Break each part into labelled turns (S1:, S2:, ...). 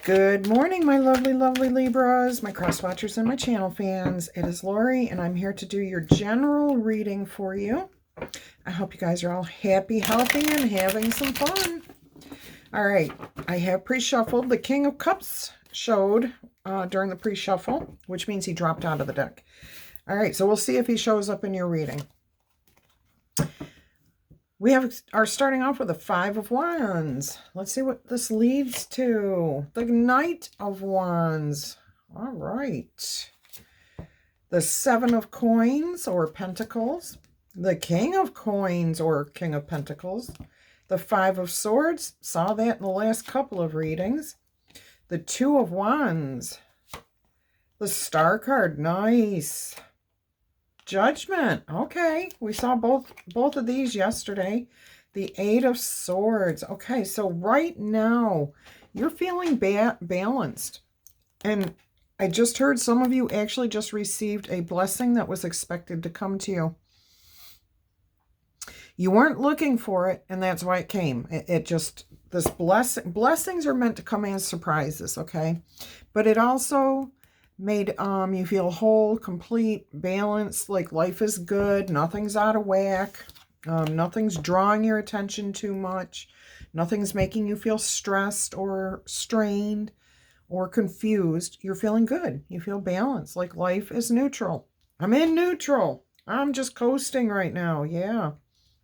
S1: Good morning, my lovely, lovely Libras, my cross watchers and my channel fans. It is Laurie, and I'm here to do your general reading for you. I hope you guys are all happy, healthy, and having some fun. All right, I have pre-shuffled. The King of Cups showed during the pre-shuffle, which means he dropped out of the deck. All right, so we'll see if he shows up in your reading. We are starting off with the Five of Wands. Let's see what this leads to. The Knight of Wands. All right. The Seven of Coins or Pentacles. The King of Coins or King of Pentacles. The Five of Swords. Saw that in the last couple of readings. The Two of Wands. The Star card. Nice. Judgment. Okay, we saw both of these yesterday. The Eight of Swords. Okay, so right now you're feeling balanced. And I just heard some of you actually just received a blessing that was expected to come to you. You weren't looking for it, and that's why it came. This blessings are meant to come as surprises, okay? But it also made you feel whole, complete, balanced, like life is good, nothing's out of whack, nothing's drawing your attention too much, nothing's making you feel stressed or strained or confused. You're feeling good. You feel balanced, like life is neutral. I'm in neutral. I'm just coasting right now. Yeah,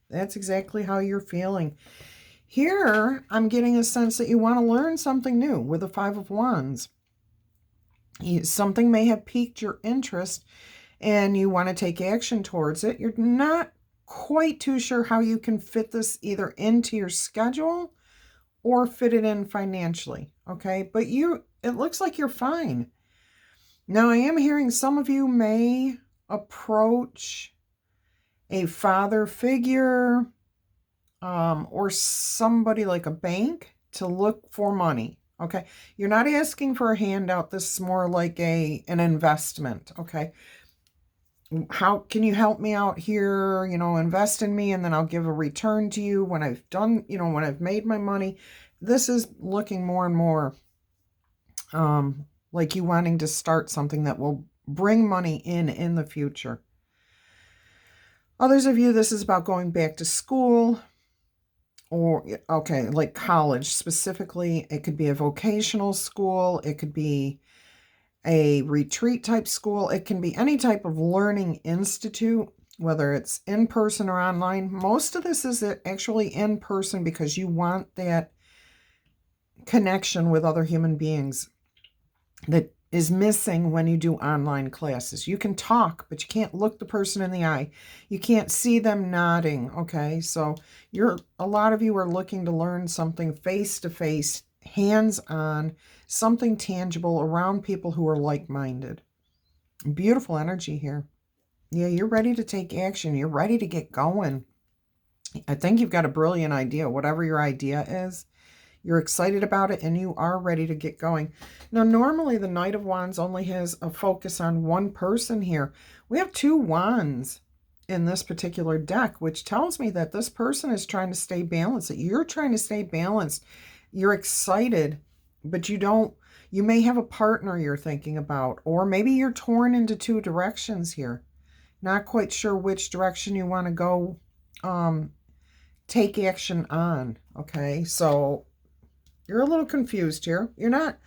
S1: that's exactly how you're feeling. Here, I'm getting a sense that you want to learn something new with the Five of Wands. Something may have piqued your interest and you want to take action towards it. You're not quite too sure how you can fit this either into your schedule or fit it in financially, okay? But it looks like you're fine. Now, I am hearing some of you may approach a father figure or somebody like a bank to look for money. Okay, you're not asking for a handout. This is more like an investment. Okay, how can you help me out here? You know, invest in me, and then I'll give a return to you when I've done, you know, when I've made my money. This is looking more and more like you wanting to start something that will bring money in the future. Others of you, this is about going back to school. Or, okay, like college specifically. It could be a vocational school. It could be a retreat type school. It can be any type of learning institute, whether it's in person or online. Most of this is actually in person because you want that connection with other human beings that is missing when you do online classes. You can talk, but you can't look the person in the eye. You can't see them nodding, okay? So a lot of you are looking to learn something face-to-face, hands-on, something tangible around people who are like-minded. Beautiful energy here. Yeah, you're ready to take action. You're ready to get going. I think you've got a brilliant idea, whatever your idea is. You're excited about it, and you are ready to get going. Now, normally the Knight of Wands only has a focus on one person here. We have two wands in this particular deck, which tells me that this person is trying to stay balanced, that you're trying to stay balanced. You're excited, but you may have a partner you're thinking about, or maybe you're torn into two directions here. Not quite sure which direction you want to go take action on, okay? So you're a little confused here. You're not.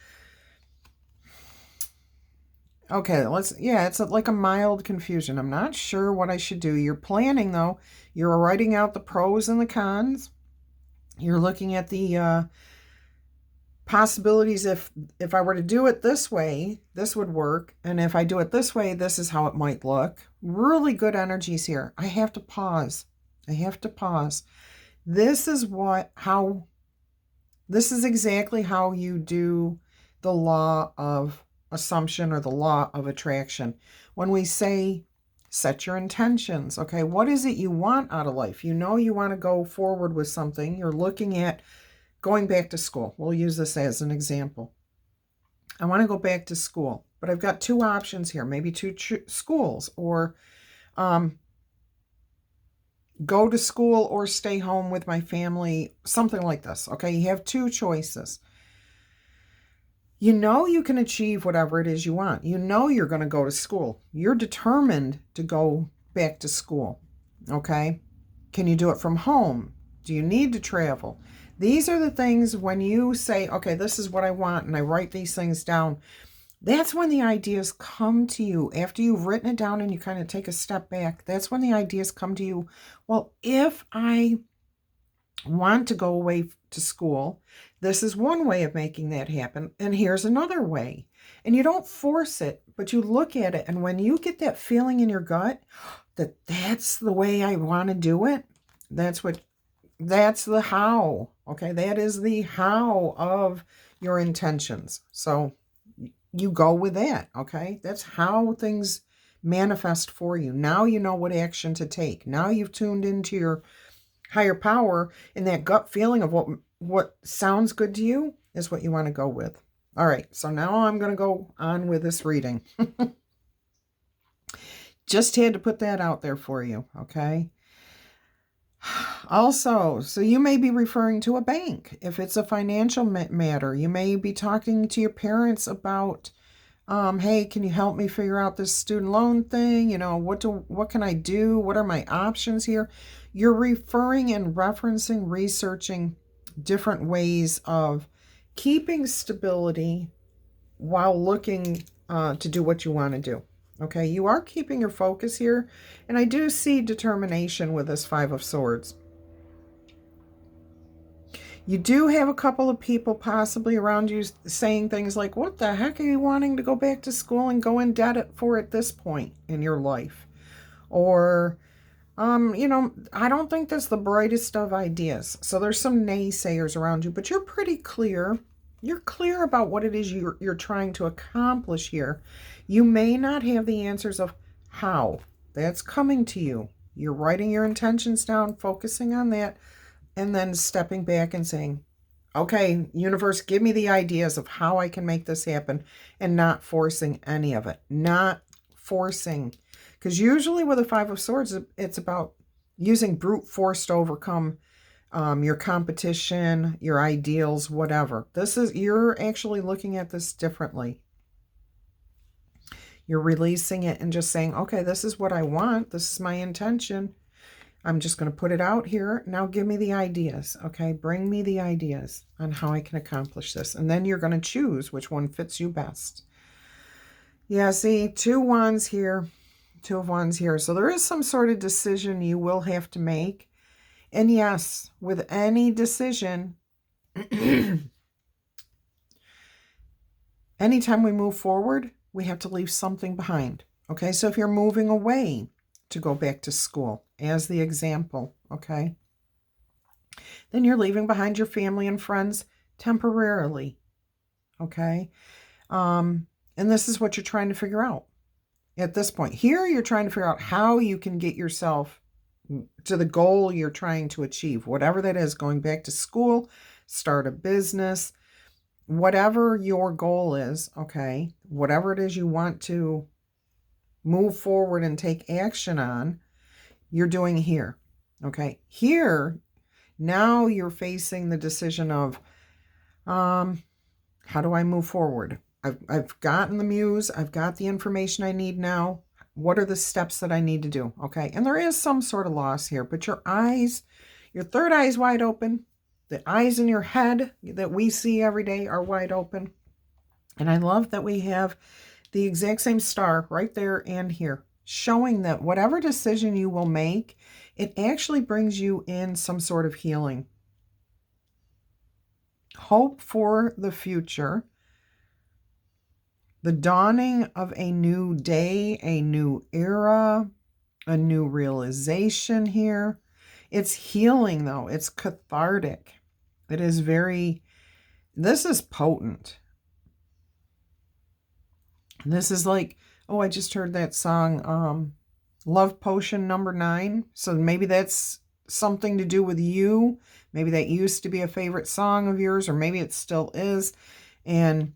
S1: Okay, it's like a mild confusion. I'm not sure what I should do. You're planning, though. You're writing out the pros and the cons. You're looking at the possibilities. If I were to do it this way, this would work. And if I do it this way, this is how it might look. Really good energies here. I have to pause. This is exactly how you do the law of assumption or the law of attraction. When we say set your intentions, okay, what is it you want out of life? You know you want to go forward with something. You're looking at going back to school. We'll use this as an example. I want to go back to school, but I've got two options here, maybe two schools, or go to school or stay home with my family, something like this. Okay, you have two choices. You know you can achieve whatever it is you want. You know you're going to go to school. You're determined to go back to school. Okay? Can you do it from home? Do you need to travel? These are the things when you say, okay, this is what I want, and I write these things down. That's when the ideas come to you. After you've written it down and you kind of take a step back, that's when the ideas come to you. Well, if I want to go away to school, this is one way of making that happen. And here's another way. And you don't force it, but you look at it. And when you get that feeling in your gut that that's the way I want to do it, that's the how. Okay. That is the how of your intentions. So you go with that. Okay. That's how things manifest for you. Now you know what action to take. Now you've tuned into your higher power, and that gut feeling of what sounds good to you is what you want to go with. All right, so now I'm going to go on with this reading. Just had to put that out there for you, okay? Also, so you may be referring to a bank. If it's a financial matter, you may be talking to your parents about, hey, can you help me figure out this student loan thing? What can I do? What are my options here? You're referring and referencing, researching different ways of keeping stability while looking to do what you want to do. Okay, you are keeping your focus here, and I do see determination with this Five of Swords. You do have a couple of people possibly around you saying things like, what the heck are you wanting to go back to school and go in debt for at this point in your life? Or, I don't think that's the brightest of ideas. So there's some naysayers around you, but you're pretty clear. You're clear about what it is you're trying to accomplish here. You may not have the answers of how. That's coming to you. You're writing your intentions down, focusing on that, and then stepping back and saying, okay, universe, give me the ideas of how I can make this happen, and not forcing any of it. Not forcing. Because usually with a Five of Swords, it's about using brute force to overcome your competition, your ideals, whatever. You're actually looking at this differently. You're releasing it and just saying, okay, this is what I want. This is my intention. I'm just going to put it out here. Now give me the ideas, okay? Bring me the ideas on how I can accomplish this. And then you're going to choose which one fits you best. Yeah, see, 2 wands here, 2 of wands here. So there is some sort of decision you will have to make. And yes, with any decision, anytime we move forward, we have to leave something behind. Okay, so if you're moving away to go back to school, as the example, okay, then you're leaving behind your family and friends temporarily, okay? And this is what you're trying to figure out at this point. Here, you're trying to figure out how you can get yourself to the goal you're trying to achieve, whatever that is, going back to school, start a business, whatever your goal is, okay, whatever it is you want to move forward and take action on, you're doing here, okay? Here, now you're facing the decision of, how do I move forward? I've gotten the muse, I've got the information I need now. What are the steps that I need to do? Okay. And there is some sort of loss here, but your eyes, your third eye is wide open. The eyes in your head that we see every day are wide open. And I love that we have the exact same star right there and here, showing that whatever decision you will make, it actually brings you in some sort of healing. Hope for the future. The dawning of a new day, a new era, a new realization here. It's healing, though. It's cathartic. It is this is potent. This is like, oh, I just heard that song, Love Potion number 9. So maybe that's something to do with you. Maybe that used to be a favorite song of yours, or maybe it still is. And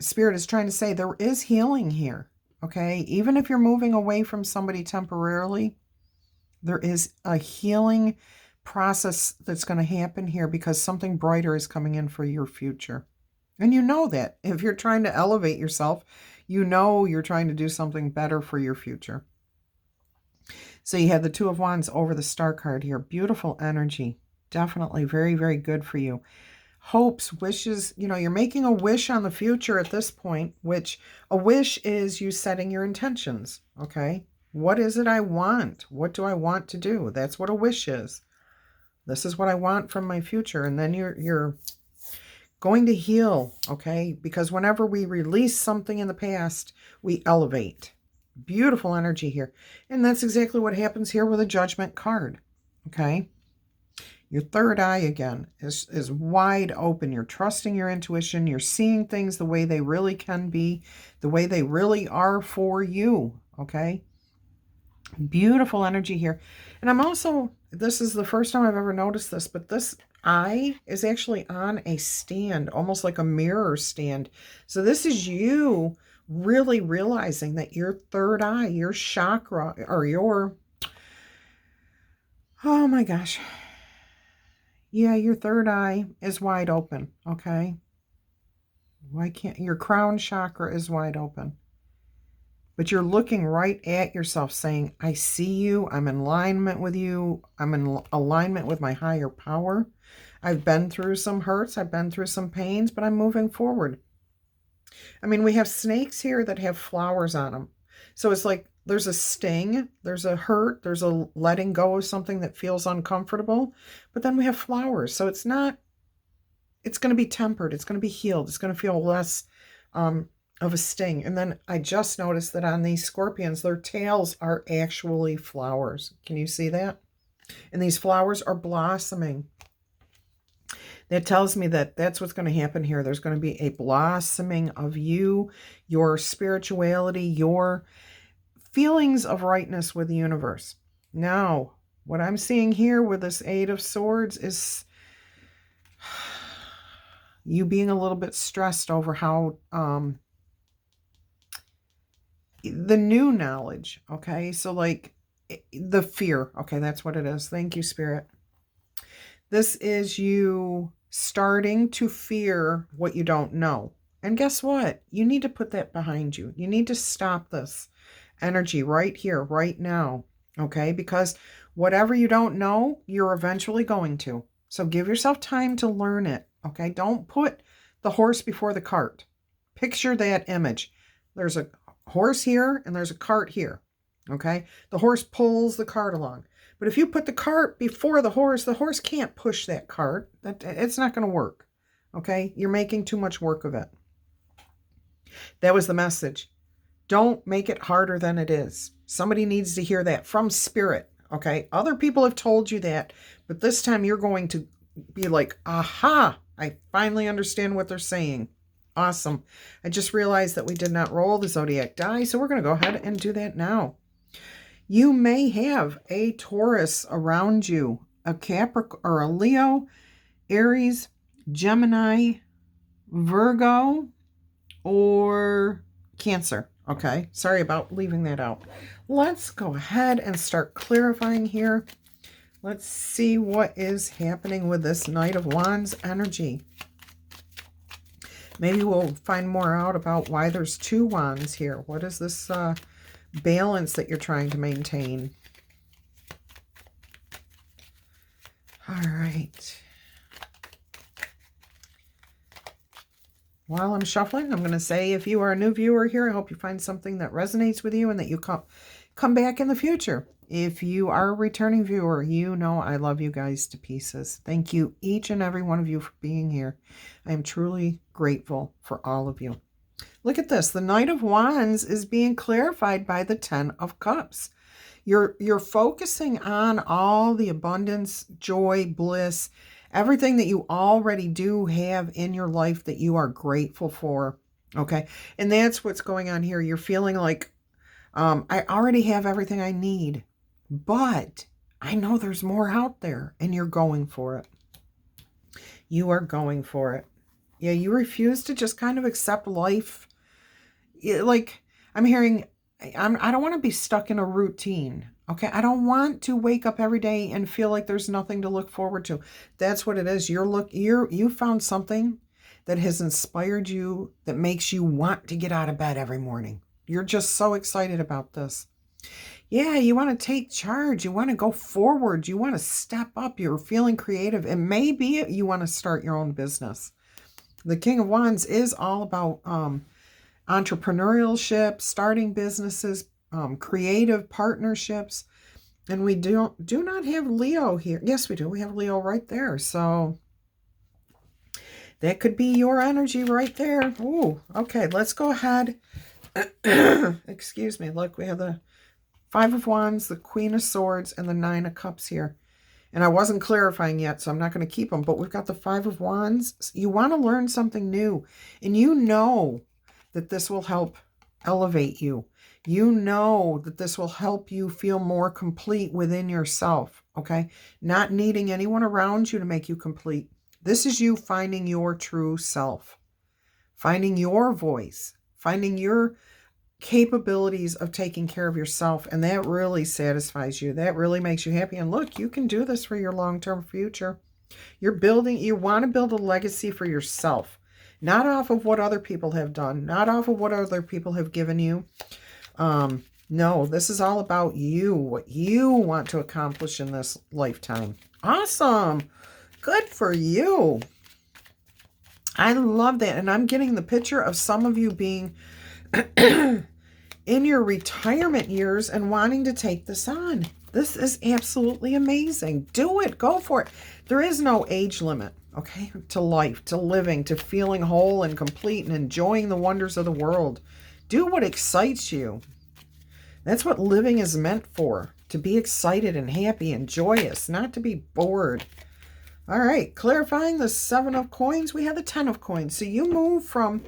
S1: Spirit is trying to say there is healing here, okay? Even if you're moving away from somebody temporarily, there is a healing process that's going to happen here because something brighter is coming in for your future, And you know that. If you're trying to elevate yourself, you know you're trying to do something better for your future. So you have the Two of Wands over the Star card here. Beautiful energy. Definitely very, very good for you. Hopes, wishes, you're making a wish on the future at this point, which a wish is you setting your intentions, okay? What is it I want? What do I want to do? That's what a wish is. This is what I want from my future. And then you're going to heal, okay? Because whenever we release something in the past, we elevate. Beautiful energy here. And that's exactly what happens here with a Judgment card, okay? Your third eye, again, is wide open. You're trusting your intuition. You're seeing things the way they really can be, the way they really are for you, okay? Beautiful energy here. And I'm also, this is the first time I've ever noticed this, but this eye is actually on a stand, almost like a mirror stand. So this is you really realizing that your third eye, your chakra, or your, oh my gosh, yeah, your third eye is wide open, okay? Why can't, your crown chakra is wide open. But you're looking right at yourself saying, I see you, I'm in alignment with you, I'm in alignment with my higher power. I've been through some hurts, I've been through some pains, but I'm moving forward. I mean, we have snakes here that have flowers on them. So it's like there's a sting, there's a hurt, there's a letting go of something that feels uncomfortable, but then we have flowers. So it's not, it's going to be tempered, it's going to be healed, it's going to feel less of a sting. And then I just noticed that on these scorpions, their tails are actually flowers. Can you see that? And these flowers are blossoming. That tells me that that's what's going to happen here. There's going to be a blossoming of you, your spirituality, your feelings of rightness with the universe. Now, what I'm seeing here with this Eight of Swords is you being a little bit stressed over how the new knowledge, okay? So like the fear, okay, that's what it is. Thank you, Spirit. This is you starting to fear what you don't know. And guess what? You need to put that behind you. You need to stop this energy right here, right now, okay? Because whatever you don't know, you're eventually going to. So give yourself time to learn it, okay? Don't put the horse before the cart. Picture that image. There's a horse here and there's a cart here, okay? The horse pulls the cart along. But if you put the cart before the horse can't push that cart. It's not going to work, okay? You're making too much work of it. That was the message. Don't make it harder than it is. Somebody needs to hear that from Spirit, okay? Other people have told you that, but this time you're going to be like, aha, I finally understand what they're saying. Awesome. I just realized that we did not roll the zodiac die, so we're going to go ahead and do that now. You may have a Taurus around you, a Capricorn or a Leo, Aries, Gemini, Virgo, or Cancer. Okay, sorry about leaving that out. Let's go ahead and start clarifying here. Let's see what is happening with this Knight of Wands energy. Maybe we'll find more out about why there's two wands here. What is this balance that you're trying to maintain? All right. While I'm shuffling, I'm going to say, if you are a new viewer here, I hope you find something that resonates with you and that you come back in the future. If you are a returning viewer, you know I love you guys to pieces. Thank you, each and every one of you, for being here. I am truly grateful for all of you. Look at this. The Knight of Wands is being clarified by the Ten of Cups. You're focusing on all the abundance, joy, bliss, everything that you already do have in your life that you are grateful for, okay? And that's what's going on here. You're feeling like, I already have everything I need, but I know there's more out there, and you're going for it. You are going for it. Yeah, you refuse to just kind of accept life. Like, I'm hearing, I don't want to be stuck in a routine. Okay, I don't want to wake up every day and feel like there's nothing to look forward to. That's what it is. You found something that has inspired you, that makes you want to get out of bed every morning? You're just so excited about this. Yeah, you want to take charge. You want to go forward. You want to step up. You're feeling creative. And maybe you want to start your own business. The King of Wands is all about entrepreneurship, starting businesses, creative partnerships. And we do not have Leo here. Yes, we do. We have Leo right there. So that could be your energy right there. Ooh, okay, let's go ahead. Excuse me. Look, we have the Five of Wands, the Queen of Swords, and the Nine of Cups here. And I wasn't clarifying yet, so I'm not going to keep them. But we've got the Five of Wands. You want to learn something new. And you know that this will help elevate you. You know that this will help you feel more complete within yourself, okay? Not needing anyone around you to make you complete. This is you finding your true self, finding your voice, finding your capabilities of taking care of yourself, and that really satisfies you. That really makes you happy. And look, you can do this for your long-term future. You want to build a legacy for yourself, not off of what other people have done, not off of what other people have given you. No, this is all about you, what you want to accomplish in this lifetime. Awesome. Good for you. I love that. And I'm getting the picture of some of you being in your retirement years and wanting to take this on. This is absolutely amazing. Do it. Go for it. There is no age limit, okay, to life, to living, to feeling whole and complete and enjoying the wonders of the world. Do what excites you. That's what living is meant for, to be excited and happy and joyous, not to be bored. All right, clarifying the Seven of Coins, we have the Ten of Coins. So you move from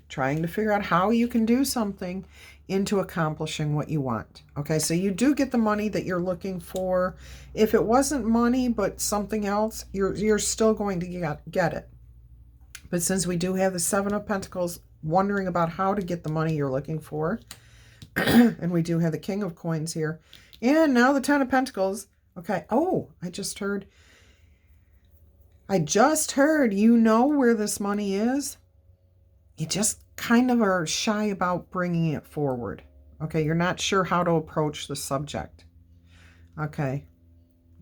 S1: trying to figure out how you can do something into accomplishing what you want. Okay, so you do get the money that you're looking for. If it wasn't money but something else, you're still going to get it. But since we do have the Seven of Pentacles, wondering about how to get the money you're looking for, and we do have the King of Coins here, and now the Ten of Pentacles. Okay, oh, I just heard you know where this money is. You just kind of are shy about bringing it forward. Okay, you're not sure how to approach the subject. Okay.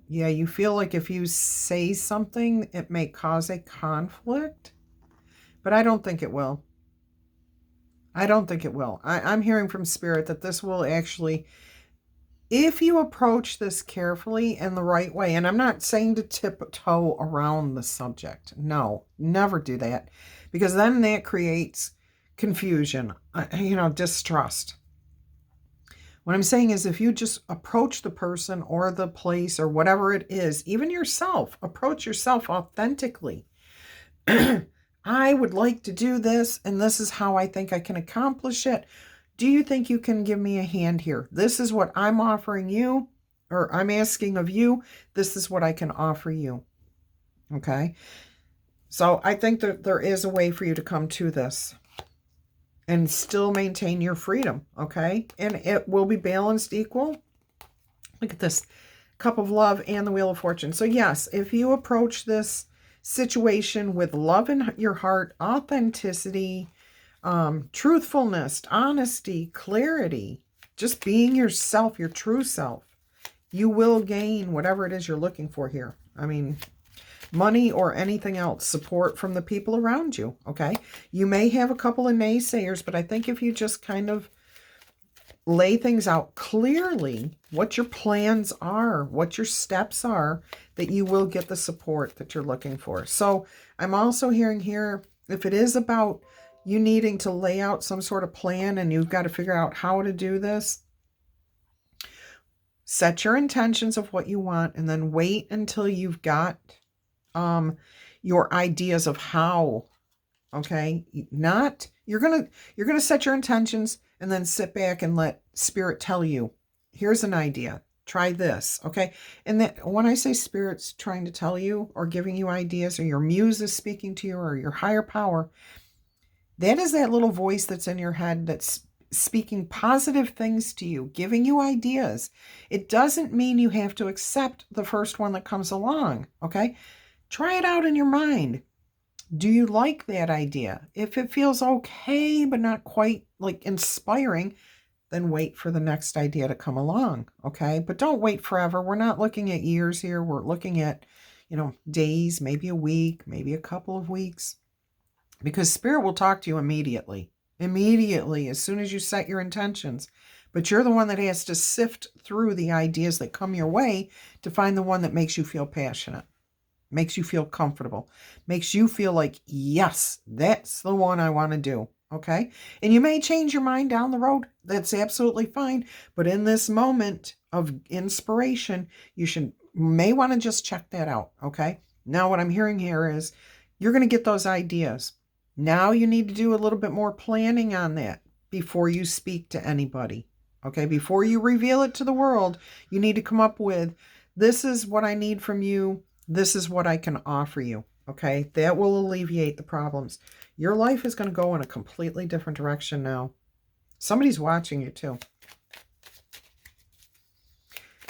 S1: Yeah, you feel like if you say something, it may cause a conflict, but I don't think it will. I don't think it will. I'm hearing from Spirit that this will actually, if you approach this carefully and the right way, and I'm not saying to tiptoe around the subject. No, never do that, because then that creates confusion, distrust. What I'm saying is, if you just approach the person or the place or whatever it is, even yourself, approach yourself authentically. I would like to do this, and this is how I think I can accomplish it. Do you think you can give me a hand here? This is what I'm offering you, or I'm asking of you. This is what I can offer you. Okay? So I think that there is a way for you to come to this and still maintain your freedom, okay? And it will be balanced, equal. Look at this, Cup of Love and the Wheel of Fortune. So yes, if you approach this situation with love in your heart, authenticity, truthfulness, honesty, clarity, just being yourself, your true self, you will gain whatever it is you're looking for here. I mean, money or anything else, support from the people around you, okay? You may have a couple of naysayers, but I think if you just kind of lay things out clearly, what your plans are, what your steps are, that you will get the support that you're looking for. So I'm also hearing here, if it is about you needing to lay out some sort of plan and you've got to figure out how to do this, set your intentions of what you want and then wait until you've got your ideas of how. Okay, you're gonna set your intentions and then sit back and let Spirit tell you, here's an idea, try this. Okay, and that when I say Spirit's trying to tell you or giving you ideas, or your muse is speaking to you, or your higher power, that is that little voice that's in your head that's speaking positive things to you, giving you ideas. It doesn't mean you have to accept the first one that comes along. Okay, try it out in your mind. Do you like that idea? If it feels okay, but not quite like inspiring, then wait for the next idea to come along, okay? But don't wait forever. We're not looking at years here. We're looking at, days, maybe a week, maybe a couple of weeks, because Spirit will talk to you immediately, as soon as you set your intentions. But you're the one that has to sift through the ideas that come your way to find the one that makes you feel passionate, makes you feel comfortable, makes you feel like, yes, that's the one I want to do. Okay. And you may change your mind down the road. That's absolutely fine. But in this moment of inspiration, may want to just check that out. Okay. Now what I'm hearing here is you're going to get those ideas. Now you need to do a little bit more planning on that before you speak to anybody. Okay. Before you reveal it to the world, you need to come up with, this is what I need from you. This is what I can offer you. Okay. That will alleviate the problems. Your life is going to go in a completely different direction now. Somebody's watching you too.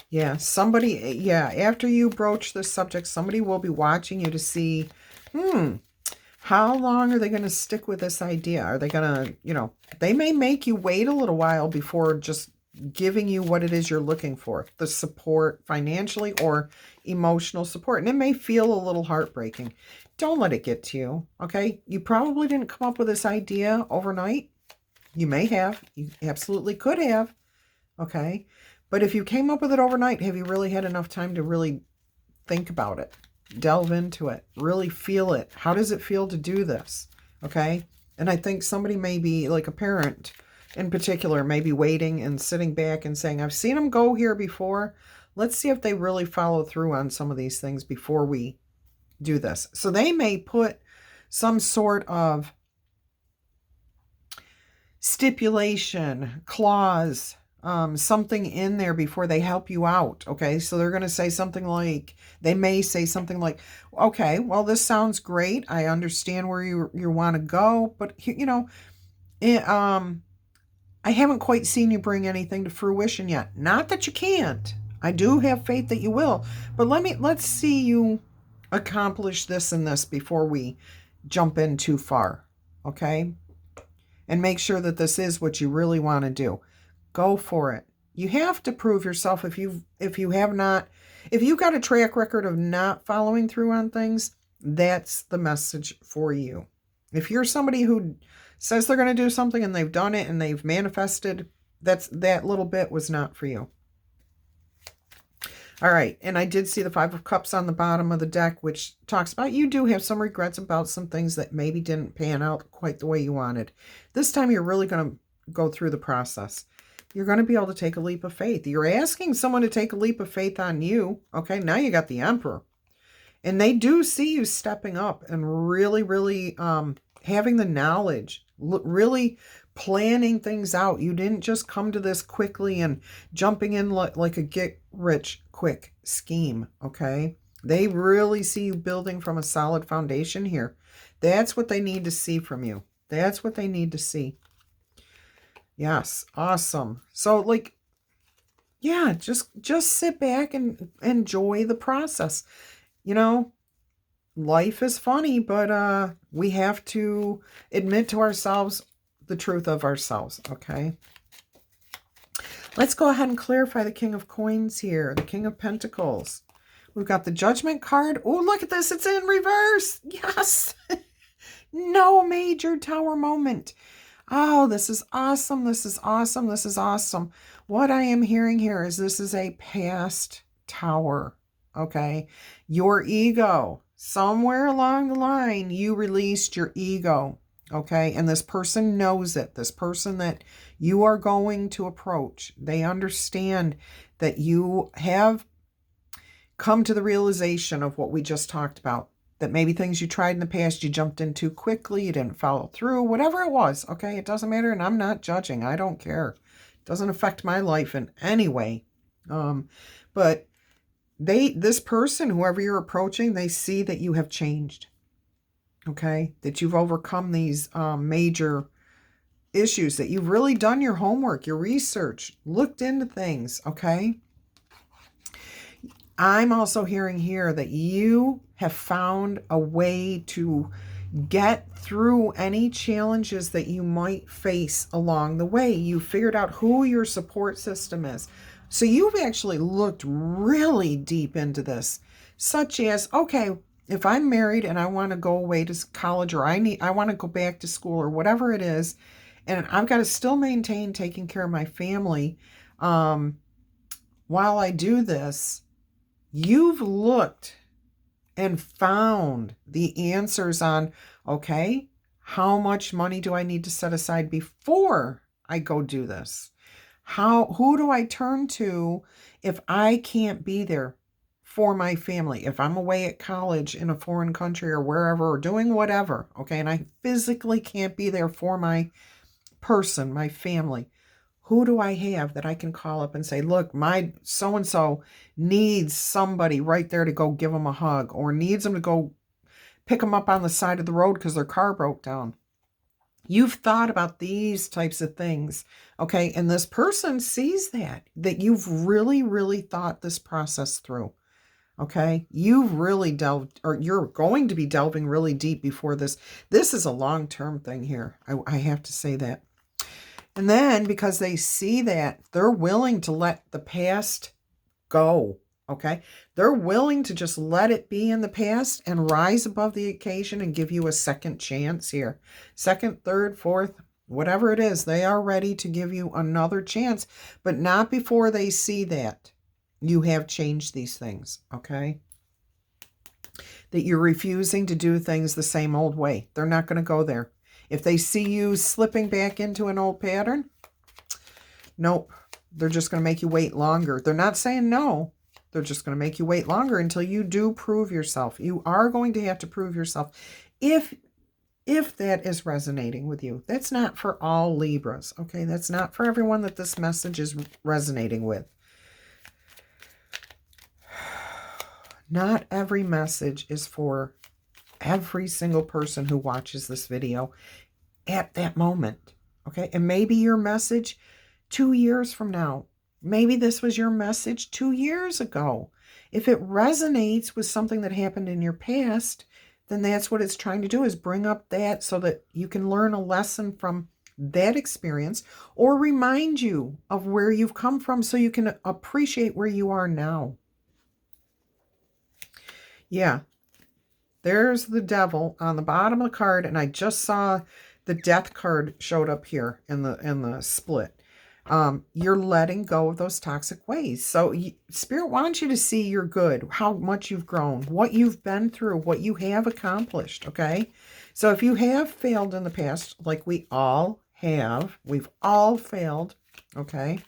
S1: Yeah, after you broach this subject, somebody will be watching you to see, how long are they going to stick with this idea? Are they going to, they may make you wait a little while before just giving you what it is you're looking for, the support financially or emotional support. And it may feel a little heartbreaking. Don't let it get to you, okay? You probably didn't come up with this idea overnight. You may have. You absolutely could have, okay? But if you came up with it overnight, have you really had enough time to really think about it, delve into it, really feel it? How does it feel to do this, okay? And I think somebody may be, like a parent in particular, may be waiting and sitting back and saying, I've seen them go here before. Let's see if they really follow through on some of these things before we do this. So they may put some sort of stipulation, clause, something in there before they help you out. Okay. So they're going to say something like, they may say something like, okay, well, this sounds great. I understand where you want to go, but I haven't quite seen you bring anything to fruition yet. Not that you can't. I do have faith that you will, but let's see you accomplish this and this before we jump in too far. Okay. And make sure that this is what you really want to do. Go for it. You have to prove yourself. If you've got a track record of not following through on things, that's the message for you. If you're somebody who says they're going to do something and they've done it and they've manifested, that little bit was not for you. All right. And I did see the 5 of Cups on the bottom of the deck, which talks about you do have some regrets about some things that maybe didn't pan out quite the way you wanted. This time you're really going to go through the process. You're going to be able to take a leap of faith. You're asking someone to take a leap of faith on you. Okay. Now you got the Emperor. And they do see you stepping up and really, really having the knowledge, really planning things out. You didn't just come to this quickly and jumping in like a get-rich-quick scheme, okay? They really see you building from a solid foundation here. That's what they need to see from you. That's what they need to see. Yes, awesome. So, just sit back and enjoy the process. Life is funny, but we have to admit to ourselves the truth of ourselves, okay? Let's go ahead and clarify the King of Coins here, the King of Pentacles. We've got the Judgment card. Oh, look at this. It's in reverse. Yes. No major tower moment. Oh, this is awesome. This is awesome. This is awesome. What I am hearing here is this is a past tower, okay? Your ego. Somewhere along the line, you released your ego, okay? And this person knows it. This person that you are going to approach, they understand that you have come to the realization of what we just talked about, that maybe things you tried in the past, you jumped in too quickly, you didn't follow through, whatever it was, okay? It doesn't matter, and I'm not judging. I don't care. It doesn't affect my life in any way. But this person, whoever you're approaching, they see that you have changed, okay? That you've overcome these major issues, that you've really done your homework, your research, looked into things, okay? I'm also hearing here that you have found a way to Get through any challenges that you might face along the way. You figured out who your support system is. So you've actually looked really deep into this, such as, okay, if I'm married and I want to go away to college, or I want to go back to school, or whatever it is, and I've got to still maintain taking care of my family while I do this, you've looked and found the answers on, okay, how much money do I need to set aside before I go do this? Who do I turn to if I can't be there for my family? If I'm away at college in a foreign country or wherever, or doing whatever, okay, and I physically can't be there for my person, my family, who do I have that I can call up and say, look, my so-and-so needs somebody right there to go give them a hug, or needs them to go pick them up on the side of the road because their car broke down. You've thought about these types of things, okay? And this person sees that you've really, really thought this process through, okay? You've really delved, or you're going to be delving really deep before this. This is a long-term thing here. I have to say that. And then because they see that, they're willing to let the past go, okay? They're willing to just let it be in the past and rise above the occasion and give you a second chance here. Second, third, fourth, whatever it is, they are ready to give you another chance, but not before they see that you have changed these things, okay? That you're refusing to do things the same old way. They're not going to go there. If they see you slipping back into an old pattern, nope, they're just going to make you wait longer. They're not saying no. They're just going to make you wait longer until you do prove yourself. You are going to have to prove yourself if that is resonating with you. That's not for all Libras, okay? That's not for everyone that this message is resonating with. Not every message is for every single person who watches this video at that moment, okay? And maybe your message 2 years from now, maybe this was your message 2 years ago. If it resonates with something that happened in your past, then that's what it's trying to do, is bring up that so that you can learn a lesson from that experience, or remind you of where you've come from so you can appreciate where you are now. Yeah. There's the devil on the bottom of the card, and I just saw the death card showed up here in the split. You're letting go of those toxic ways. So Spirit wants you to see you're good, how much you've grown, what you've been through, what you have accomplished, okay? So if you have failed in the past, like we all have, we've all failed, okay?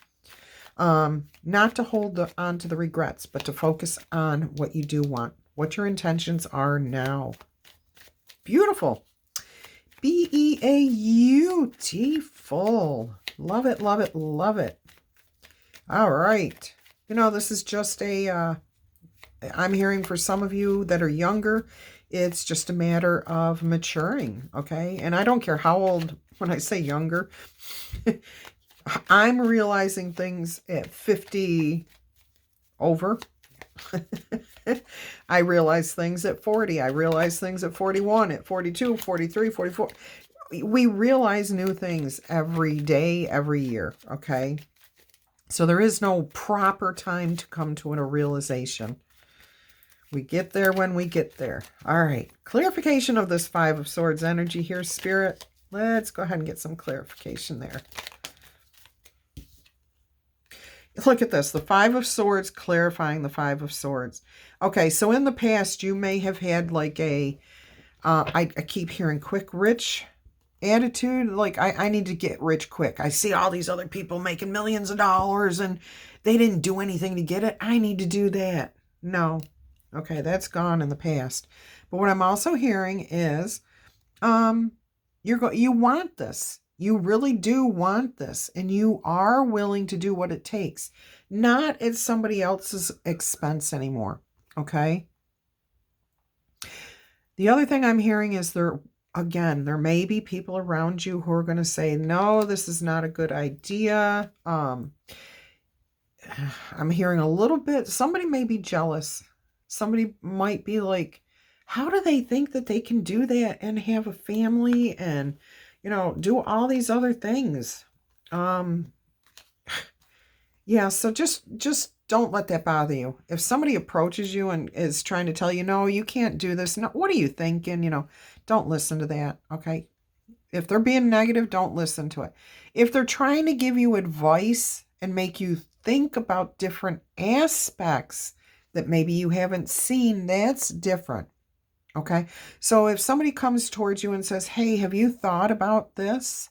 S1: Not to hold on to the regrets, but to focus on what you do want, what your intentions are now. Beautiful. Beautiful. Love it, love it, love it. All right. You know, this is just I'm hearing for some of you that are younger, it's just a matter of maturing, okay? And I don't care how old, when I say younger, I'm realizing things at 50 over. I realize things at 40. I realize things at 41, at 42, 43, 44. We realize new things every day, every year, okay? So there is no proper time to come to a realization. We get there when we get there. All right. Clarification of this Five of Swords energy here, Spirit. Let's go ahead and get some clarification there. Look at this, the Five of Swords clarifying the Five of Swords. Okay, so in the past, you may have had like I keep hearing quick, rich attitude. Like, I need to get rich quick. I see all these other people making millions of dollars and they didn't do anything to get it. I need to do that. No. Okay, that's gone in the past. But what I'm also hearing is you want this. You really do want this, and you are willing to do what it takes, not at somebody else's expense anymore, okay? The other thing I'm hearing is there may be people around you who are going to say, no, this is not a good idea. I'm hearing a little bit, somebody may be jealous. Somebody might be like, how do they think that they can do that and have a family and, do all these other things? Yeah, so just don't let that bother you. If somebody approaches you and is trying to tell you, no, you can't do this. No, what are you thinking? Don't listen to that. Okay. If they're being negative, don't listen to it. If they're trying to give you advice and make you think about different aspects that maybe you haven't seen, that's different. Okay. So if somebody comes towards you and says, hey, have you thought about this?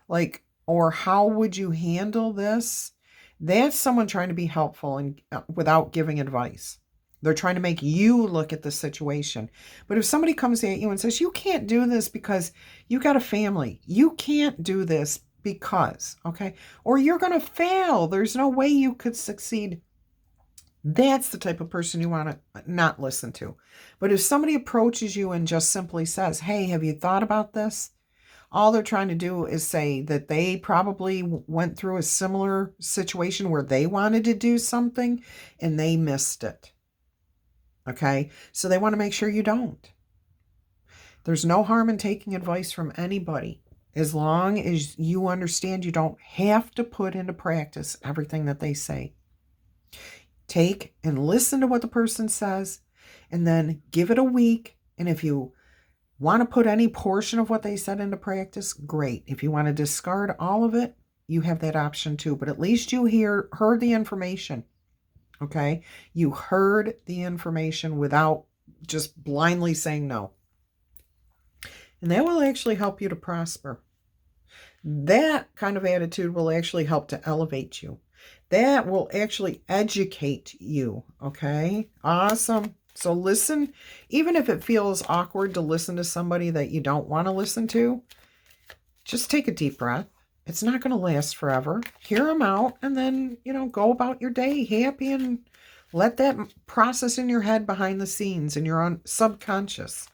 S1: Like, or how would you handle this? That's someone trying to be helpful and without giving advice. They're trying to make you look at the situation. But if somebody comes at you and says, you can't do this because you got a family, you can't do this because, okay, or you're going to fail, there's no way you could succeed. That's the type of person you want to not listen to. But if somebody approaches you and just simply says, hey, have you thought about this? All they're trying to do is say that they probably went through a similar situation where they wanted to do something and they missed it. Okay? So they want to make sure you don't. There's no harm in taking advice from anybody as long as you understand you don't have to put into practice everything that they say. Take and listen to what the person says and then give it a week. And if you want to put any portion of what they said into practice, great. If you want to discard all of it, you have that option too. But at least you heard the information. Okay? You heard the information without just blindly saying no. And that will actually help you to prosper. That kind of attitude will actually help to elevate you. That will actually educate you. Okay? Awesome. So listen, even if it feels awkward to listen to somebody that you don't want to listen to, just take a deep breath. It's not going to last forever. Hear them out and then, go about your day happy and let that process in your head behind the scenes in your own subconscious.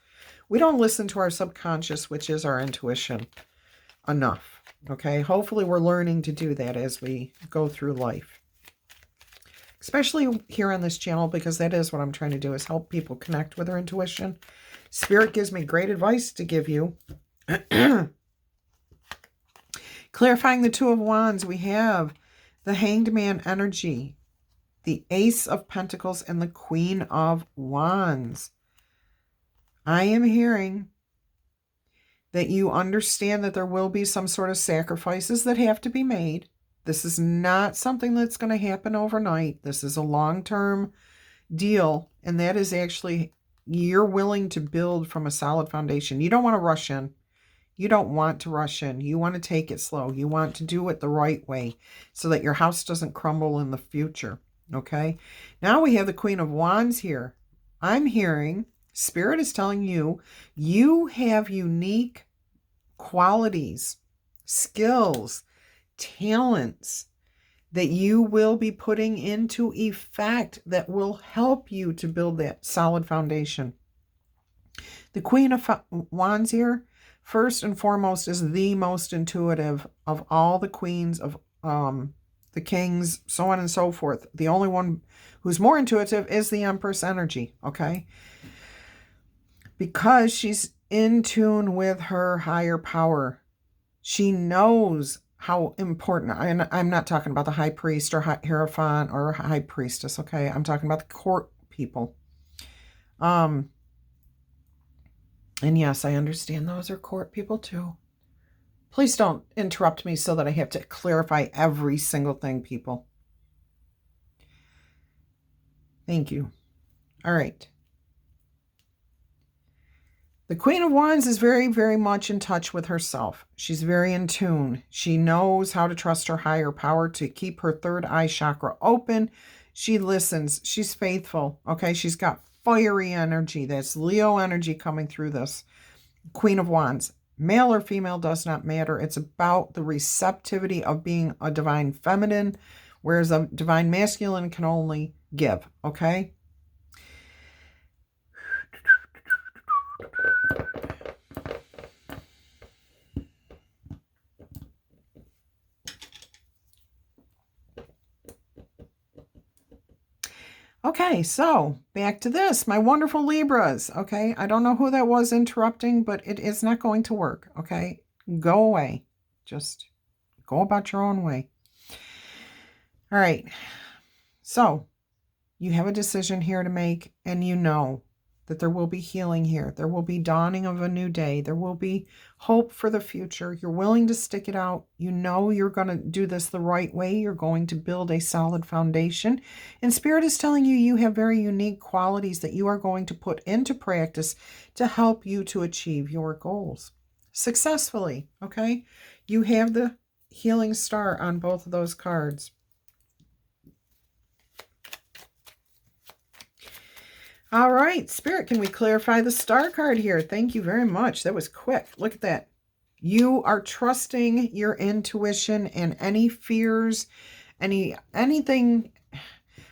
S1: We don't listen to our subconscious, which is our intuition, enough. Okay? Hopefully we're learning to do that as we go through life. Especially here on this channel, because that is what I'm trying to do, is help people connect with their intuition. Spirit gives me great advice to give you. Clarifying the Two of Wands, we have the Hanged Man energy, the Ace of Pentacles, and the Queen of Wands. I am hearing that you understand that there will be some sort of sacrifices that have to be made. This is not something that's going to happen overnight. This is a long-term deal, and that is actually you're willing to build from a solid foundation. You don't want to rush in. You don't want to rush in. You want to take it slow. You want to do it the right way so that your house doesn't crumble in the future, okay? Now we have the Queen of Wands here. I'm hearing Spirit is telling you you have unique qualities, skills, talents that you will be putting into effect that will help you to build that solid foundation. The Queen of Wands here, first and foremost, is the most intuitive of all the queens of the kings, so on and so forth. The only one who's more intuitive is the Empress energy, okay? Because she's in tune with her higher power. She knows how important, and I'm not talking about the high priest or hierophant or high priestess, okay? I'm talking about the court people. And yes, I understand those are court people too. Please don't interrupt me so that I have to clarify every single thing, people. Thank you. All right. The Queen of Wands is very, very much in touch with herself. She's very in tune. She knows how to trust her higher power to keep her third eye chakra open. She listens. She's faithful. Okay, she's got fiery energy. That's Leo energy coming through this. Queen of Wands. Male or female does not matter. It's about the receptivity of being a divine feminine, whereas a divine masculine can only give. Okay? Okay, so back to this, my wonderful Libras. Okay, I don't know who that was interrupting, but it is not going to work. Okay, go away. Just go about your own way. All right, so you have a decision here to make, and you know that there will be healing here. There will be dawning of a new day. There will be hope for the future. You're willing to stick it out. You know you're going to do this the right way. You're going to build a solid foundation. And Spirit is telling you you have very unique qualities that you are going to put into practice to help you to achieve your goals successfully. Okay? You have the healing star on both of those cards. All right, Spirit, can we clarify the star card here? Thank you very much. That was quick. Look at that. You are trusting your intuition, and any fears, anything,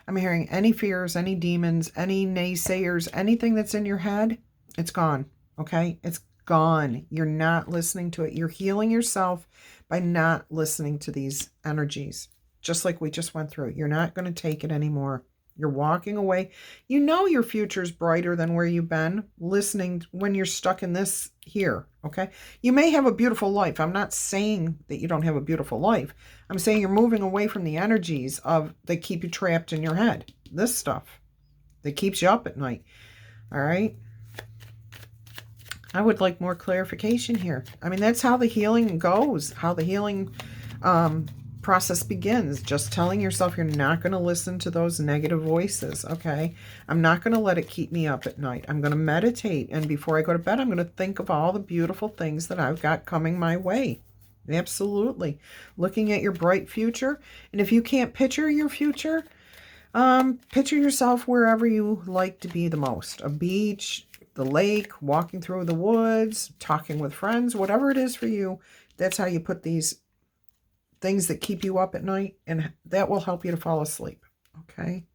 S1: I'm hearing any fears, any demons, any naysayers, anything that's in your head, it's gone, okay? It's gone. You're not listening to it. You're healing yourself by not listening to these energies, just like we just went through. You're not going to take it anymore. You're walking away. You know your future's brighter than where you've been listening when you're stuck in this here, okay? You may have a beautiful life. I'm not saying that you don't have a beautiful life. I'm saying you're moving away from the energies of that keep you trapped in your head. This stuff that keeps you up at night, all right? I would like more clarification here. I mean, that's how the healing goes, how the healing process begins. Just telling yourself you're not going to listen to those negative voices, okay? I'm not going to let it keep me up at night. I'm going to meditate, and before I go to bed, I'm going to think of all the beautiful things that I've got coming my way. Absolutely. Looking at your bright future, and if you can't picture your future, picture yourself wherever you like to be the most. A beach, the lake, walking through the woods, talking with friends, whatever it is for you. That's how you put these things that keep you up at night, and that will help you to fall asleep, okay?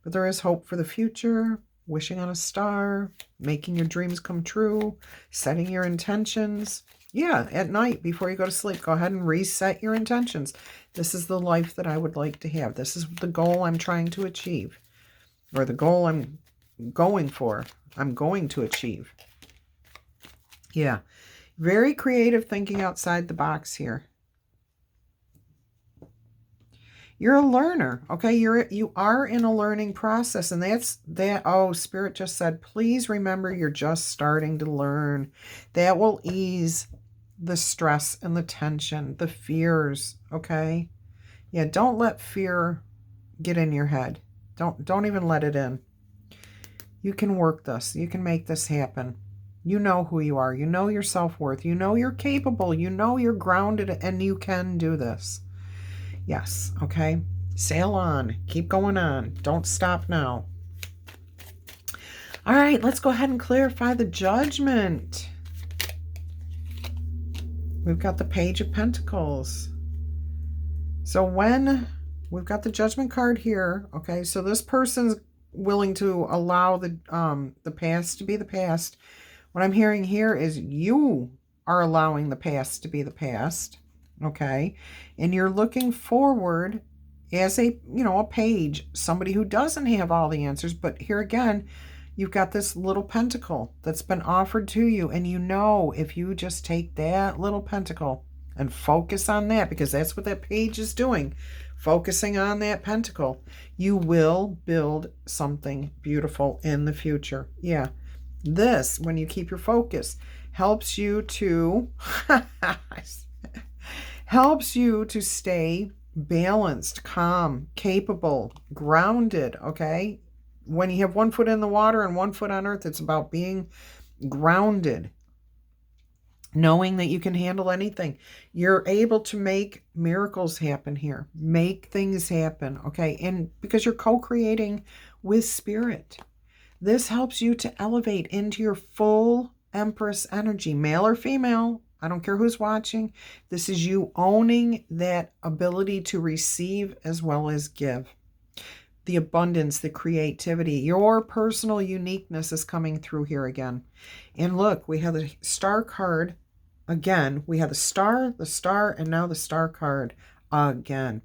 S1: But there is hope for the future, wishing on a star, making your dreams come true, setting your intentions. Yeah, at night before you go to sleep, go ahead and reset your intentions. This is the life that I would like to have. This is the goal I'm trying to achieve, or the goal I'm going for. I'm going to achieve. Yeah, very creative thinking outside the box here. You're a learner, okay? You are in a learning process, and that's that. Oh, Spirit just said, please remember you're just starting to learn. That will ease the stress and the tension, the fears, okay? Yeah, don't let fear get in your head. Don't even let it in. You can work this. You can make this happen. You know who you are. You know your self-worth. You know you're capable. You know you're grounded, and you can do this. Yes, okay? Sail on. Keep going on. Don't stop now. All right, let's go ahead and clarify the judgment. We've got the Page of Pentacles. So when we've got the Judgment card here, okay, so this person's willing to allow the past to be the past. What I'm hearing here is you are allowing the past to be the past. Okay, and you're looking forward as a page, somebody who doesn't have all the answers, but here again, you've got this little pentacle that's been offered to you, and you know if you just take that little pentacle and focus on that, because that's what that page is doing, focusing on that pentacle, you will build something beautiful in the future. Yeah, this, when you keep your focus, helps you to helps you to stay balanced, calm, capable, grounded, okay? When you have 1 foot in the water and 1 foot on earth, it's about being grounded, knowing that you can handle anything. You're able to make miracles happen here, make things happen, okay? And because you're co-creating with Spirit, this helps you to elevate into your full Empress energy, male or female. I don't care who's watching. This is you owning that ability to receive as well as give. The abundance, the creativity, your personal uniqueness is coming through here again. And look, we have the Star card again. We have the star, and now the Star card again.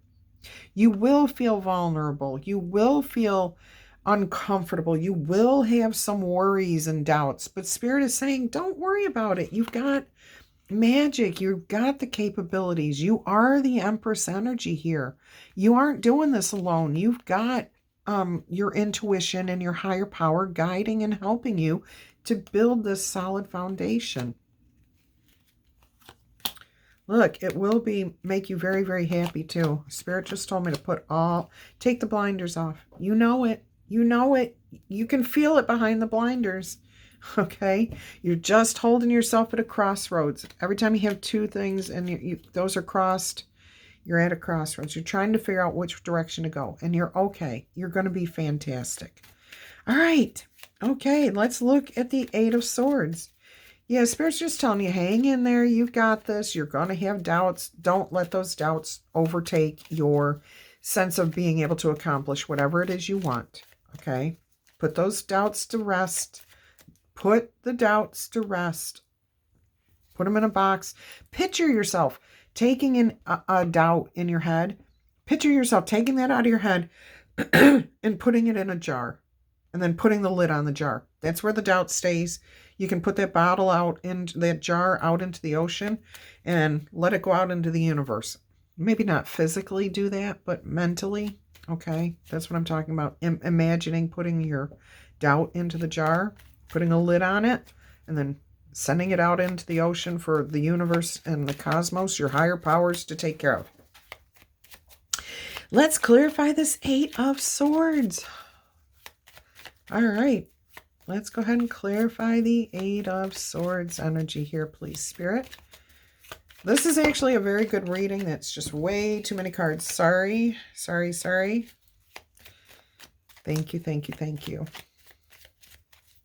S1: You will feel vulnerable. You will feel uncomfortable. You will have some worries and doubts, but Spirit is saying, don't worry about it. You've got magic. You've got the capabilities. You are the Empress energy here. You aren't doing this alone. You've got your intuition and your higher power guiding and helping you to build this solid foundation. Look, it will make you very, very happy too. Spirit just told me to take the blinders off. You know it. You know it. You can feel it behind the blinders. Okay? You're just holding yourself at a crossroads. Every time you have two things and those are crossed, you're at a crossroads. You're trying to figure out which direction to go. And you're okay. You're going to be fantastic. All right. Okay, let's look at the Eight of Swords. Yeah, Spirit's just telling you, hang in there. You've got this. You're going to have doubts. Don't let those doubts overtake your sense of being able to accomplish whatever it is you want. Okay? Put those doubts to rest. Put the doubts to rest. Put them in a box. Picture yourself taking in a doubt in your head. Picture yourself taking that out of your head and putting it in a jar. And then putting the lid on the jar. That's where the doubt stays. You can put that bottle out into that jar out into the ocean and let it go out into the universe. Maybe not physically do that, but mentally. Okay, that's what I'm talking about. Imagining putting your doubt into the jar, putting a lid on it, and then sending it out into the ocean for the universe and the cosmos, your higher powers to take care of. Let's clarify this Eight of Swords. All right, let's go ahead and clarify the Eight of Swords energy here, please, Spirit. This is actually a very good reading. That's just way too many cards. Sorry. Thank you, thank you, thank you.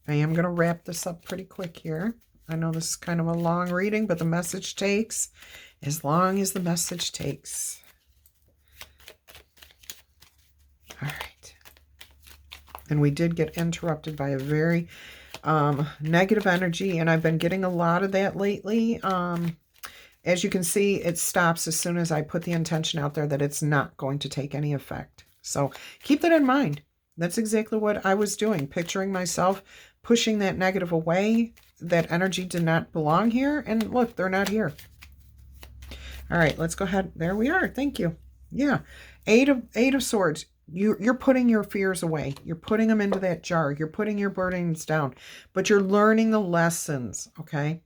S1: I am going to wrap this up pretty quick here. I know this is kind of a long reading, but the message takes as long as the message takes. All right. And we did get interrupted by a very negative energy, and I've been getting a lot of that lately. As you can see, it stops as soon as I put the intention out there that it's not going to take any effect. So keep that in mind. That's exactly what I was doing, picturing myself pushing that negative away. That energy did not belong here, and look, they're not here. All right, let's go ahead. There we are. Thank you. Yeah, Eight of Swords. You're putting your fears away. You're putting them into that jar. You're putting your burdens down, but you're learning the lessons, okay?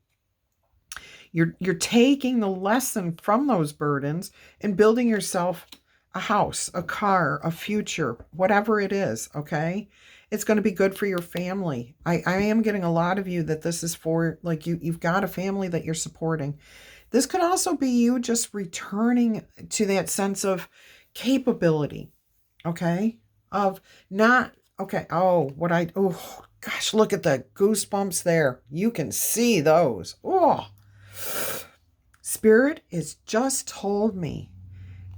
S1: You're taking the lesson from those burdens and building yourself a house, a car, a future, whatever it is, okay? It's going to be good for your family. I am getting a lot of you that this is for, like, you've got a family that you're supporting. This could also be you just returning to that sense of capability. Okay, of not, okay, oh gosh, look at the goosebumps there. You can see those. Oh, Spirit has just told me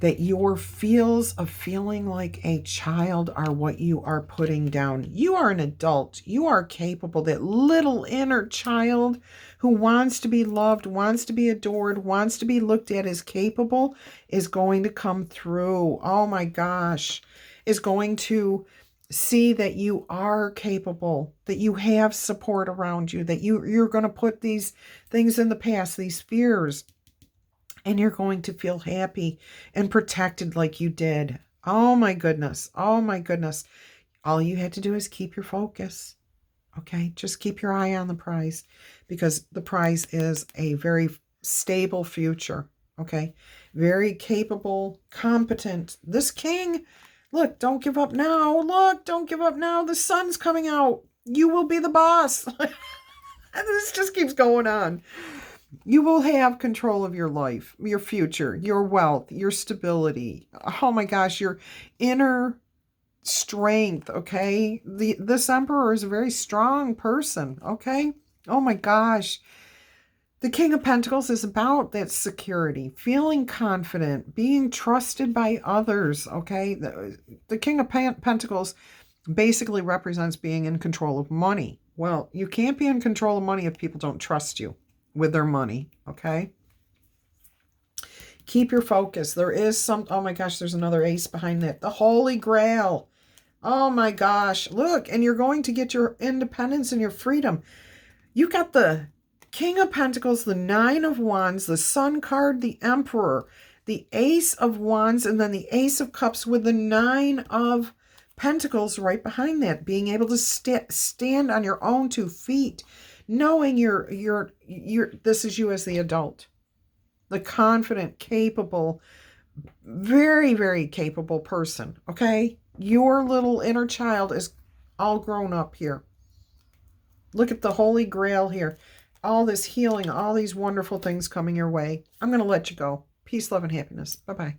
S1: that your feels of feeling like a child are what you are putting down. You are an adult. You are capable. That little inner child who wants to be loved, wants to be adored, wants to be looked at as capable is going to come through. Oh my gosh. Is going to see that you are capable, that you have support around you, that you're going to put these things in the past, these fears, and you're going to feel happy and protected like you did. Oh my goodness. Oh my goodness. All you had to do is keep your focus. Okay, just keep your eye on the prize, because the prize is a very stable future. Okay, very capable, competent. This king, look, don't give up now. Look, don't give up now. The sun's coming out. You will be the boss. And this just keeps going on. You will have control of your life, your future, your wealth, your stability. Oh my gosh, your inner strength, okay? This emperor is a very strong person, okay? Oh my gosh. The King of Pentacles is about that security, feeling confident, being trusted by others, okay? The King of Pentacles basically represents being in control of money. Well, you can't be in control of money if people don't trust you with their money, okay? Keep your focus. There is oh my gosh, there's another ace behind that. The Holy Grail. Oh my gosh. Look, and you're going to get your independence and your freedom. You got the King of Pentacles, the Nine of Wands, the Sun card, the Emperor, the Ace of Wands, and then the Ace of Cups with the Nine of Pentacles right behind that. Being able to stand on your own 2 feet, knowing this is you as the adult, the confident, capable, very, very capable person. Okay, your little inner child is all grown up here. Look at the Holy Grail here. All this healing, all these wonderful things coming your way. I'm going to let you go. Peace, love, and happiness. Bye-bye.